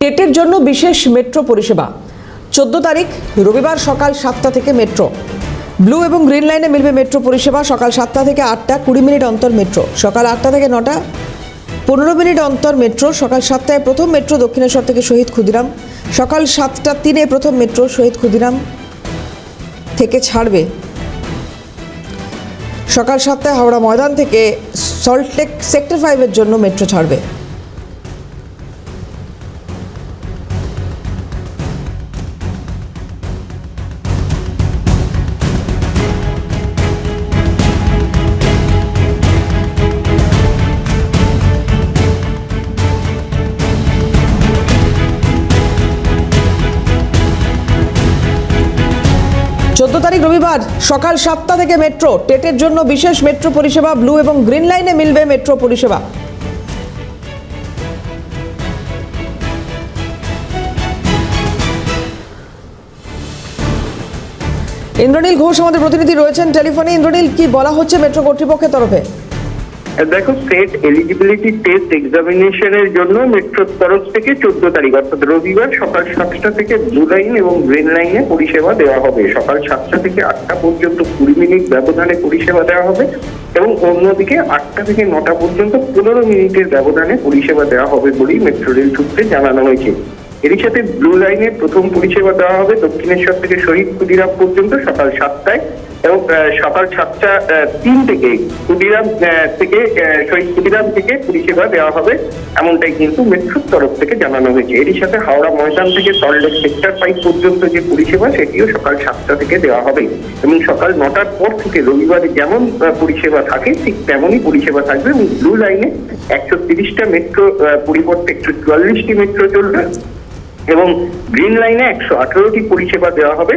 টেটের জন্য বিশেষ মেট্রো পরিষেবা 14 তারিখ রবিবার সকাল 7টা থেকে মেট্রো ব্লু এবং গ্রিন লাইনে মিলবে মেট্রো পরিষেবা। সকাল 7টা থেকে 8টা 20 মিনিট অন্তর মেট্রো, সকাল 8টা থেকে 9টা 15 মিনিট অন্তর মেট্রো। সকাল 7টায় প্রথম মেট্রো দক্ষিণেশ্বর থেকে শহীদ ক্ষুদিরাম, সকাল 7টা 3-এ প্রথম মেট্রো শহীদ ক্ষুদিরাম থেকে ছাড়বে। সকাল 7টায় হাওড়া ময়দান থেকে সল্টলেক সেক্টর 5-এর জন্য মেট্রো ছাড়বে। তারিখ রবিবার সকাল 7টা থেকে মেট্রো, টেটের জন্য বিশেষ মেট্রো পরিষেবা। ব্লু এবং গ্রিন লাইনে মিলবে মেট্রো পরিষেবা। ইন্দ্রনীল ঘোষ আমাদের প্রতিনিধি রয়েছেন টেলিফোনে। ইন্দ্রনীল, কি বলা হচ্ছে মেট্রো কর্তৃপক্ষের তরফে? দেখো, স্টেট এলিজিবিলিটি টেস্ট এক্সামিনেশনের জন্য মেট্রোর তরফ থেকে 14 তারিখ অর্থাৎ রবিবার সকাল 7টা থেকে ব্লু লাইন এবং গ্রিন লাইনে পরিষেবা দেওয়া হবে। সকাল 7টা থেকে 8টা পর্যন্ত 20 মিনিট ব্যবধানে পরিষেবা দেওয়া হবে এবং অন্যদিকে 8টা থেকে 9টা পর্যন্ত 15 মিনিটের ব্যবধানে পরিষেবা দেওয়া হবে বলেই মেট্রো রেল সূত্রে জানানো হয়েছে। এরই সাথে ব্লু লাইনে প্রথম পরিষেবা দেওয়া হবে দক্ষিণেশ্বর থেকে শহীদ ক্ষুদিরাম পর্যন্ত সকাল 7টায় এবং সকাল 7টা 3 থেকে ক্ষুদিরাম থেকে শহীদ ক্ষুদিরাম থেকে পরিষেবা দেওয়া হবে, এমনটাই কিন্তু মেট্রোর তরফ থেকে জানানো হয়েছে। এরই সাথে হাওড়া ময়দান থেকে সল্টলেক সেক্টর 5 পর্যন্ত যে পরিষেবা সেটিও সকাল 7টা থেকে দেওয়া হবে এবং সকাল 9টার পর থেকে রবিবারে যেমন পরিষেবা থাকে ঠিক তেমনই পরিষেবা থাকবে এবং ব্লু লাইনে 130টা মেট্রো পরিবর্তে 144টি মেট্রো চলবে এবং গ্রিন লাইনে 118টি পরিষেবা দেওয়া হবে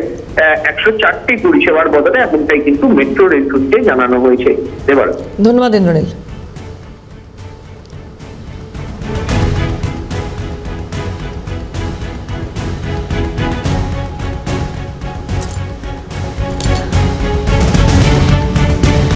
104টি পরিষেবার বদলে, এমনটাই কিন্তু মেট্রো রেল সূত্রে জানানো হয়েছে। ধন্যবাদ ইন্দ্রনীল।